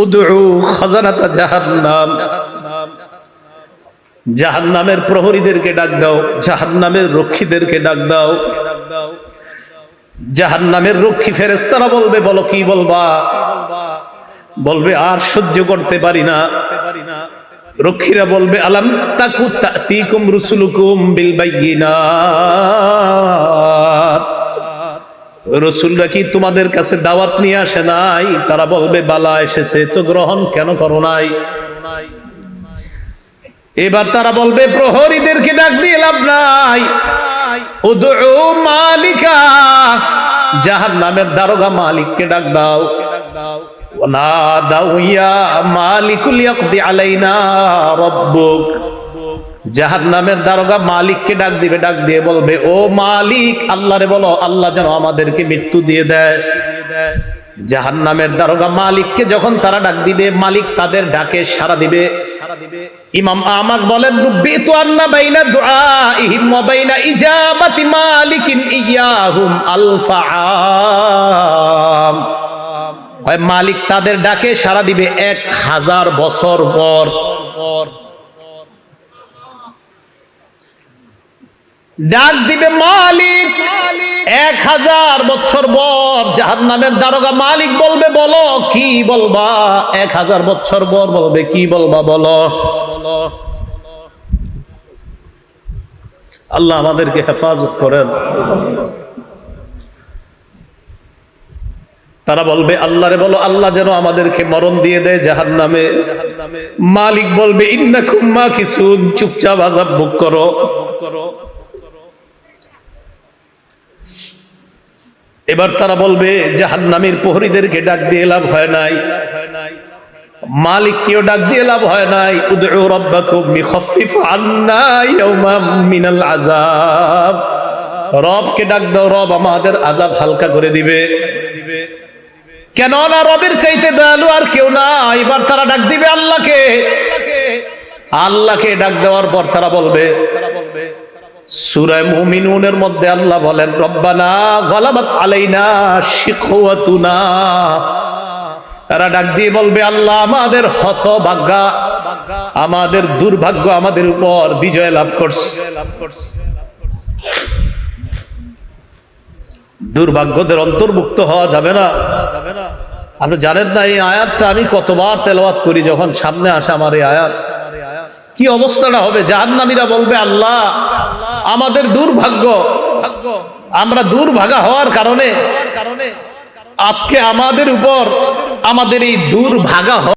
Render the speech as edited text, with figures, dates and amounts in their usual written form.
উদউ খাজানাতা জাহান্নাম, জাহান্নামের প্রহরীদেরকে ডাক দাও, জাহান্নামের রক্ষীদেরকে ডাক দাও। জাহান্নামের রক্ষী ফেরেশতারা বলবে, বলো কি বলবা? বলবে আর সহ্য করতে পারি না। রক্ষীরা বলবে, আলাম তাকু তাতিকুম রুসুলুকুম বিল বাইয়িনাত, রাসূলরা কি তোমাদের কাছে দাওয়াত নিয়ে আসে নাই? তারা বলবে, বালা এসেছে, তো গ্রহণ কেন করো নাই? এবার তারা বলবে, প্রহরীদেরকে ডাক দিয়ে লাভ নাই, উদউ মালিকা, জাহান্নামের দারোগা মালিককে ডাক দাও। ওয়ানাদাউ ইয়া মালিকুল ইয়াকদি আলাইনা রাব্বুক, জাহান্নামের দারোগা মালিককে ডাক দিবে, ডাক দিয়ে বলবে, ও মালিক, আল্লাহরে বলো আল্লাহ যেন আমাদেরকে মৃত্যু দিয়ে দেয়। জাহান্নামের দারোগা মালিককে যখন তারা ডাক দিবে, মালিক তাদের ডাকে সাড়া দিবে। ইমাম আহমদ বলেন, রুব্বিতু আন্না বাইনা দুআইহিম ওয়া বাইনা ইজাবাতি মালিকিন ইয়াহুম আলফা আম, হয় মালিক তাদের ডাকে সাড়া দিবে 1000 বছর পর। ডাক দিবে মালিক 1000 বছর পর। জাহান্নামের দারোগা মালিক বলবে, বলো কি বলবা? 1000 বছর পর বলবে, কি বলবা বলো। আল্লাহ আমাদেরকে হেফাজত করেন। তারা বলবে, আল্লাহরে বলো আল্লাহ যেন আমাদেরকে মরণ দিয়ে দেয় জাহান্নামে। মালিক বলবে, ইন্নাকুম মাকিসুন, চুপচাপ আযাব ভোগ করো। এবার তারা বলবে, জাহান্নামের প্রহরীদেরকে ডাক দিয়ে লাভ হয় নাই, মালিককেও ডাক দিয়ে লাভ হয় নাই। উদউ রাব্বাকুম ইখাফফিফ আন্না ইয়াওমান মিনাল আযাব, রবকে ডাক দাও, রব আমাদের আযাব হালকা করে দিবে। কেন না রবের চাইতে দয়ালু আর কেউ না। এবার তারা ডাক দিবে আল্লাহকে। আল্লাহকে ডাক দেওয়ার পর তারা বলবে, সূরা মুমিনুনের মধ্যে আল্লাহ বলেন, রব্বানা গালাবাত আলাইনা শিকওয়াতুনা, তারা ডাক দিয়ে বলবে, আল্লাহ আমাদের হতভাগ্য, আমাদের দুর্ভাগ্য আমাদের উপর বিজয় লাভ করছে। দুর্ভাগ্যদের অন্তর্ভুক্ত হওয়া যাবে না। আপনি জানেন না এই আয়াতটা আমি কতবার তেলাওয়াত করি, যখন সামনে আসে আমার এই আয়াত, কি অবস্থাটা হবে। জাহান্নামীরা বলবে, আল্লাহ আমাদের দুর্ভাগ্য, আমরা দুর্ভাগা হওয়ার কারণে আজকে আমাদের উপর আমাদের এই দুর্ভাগা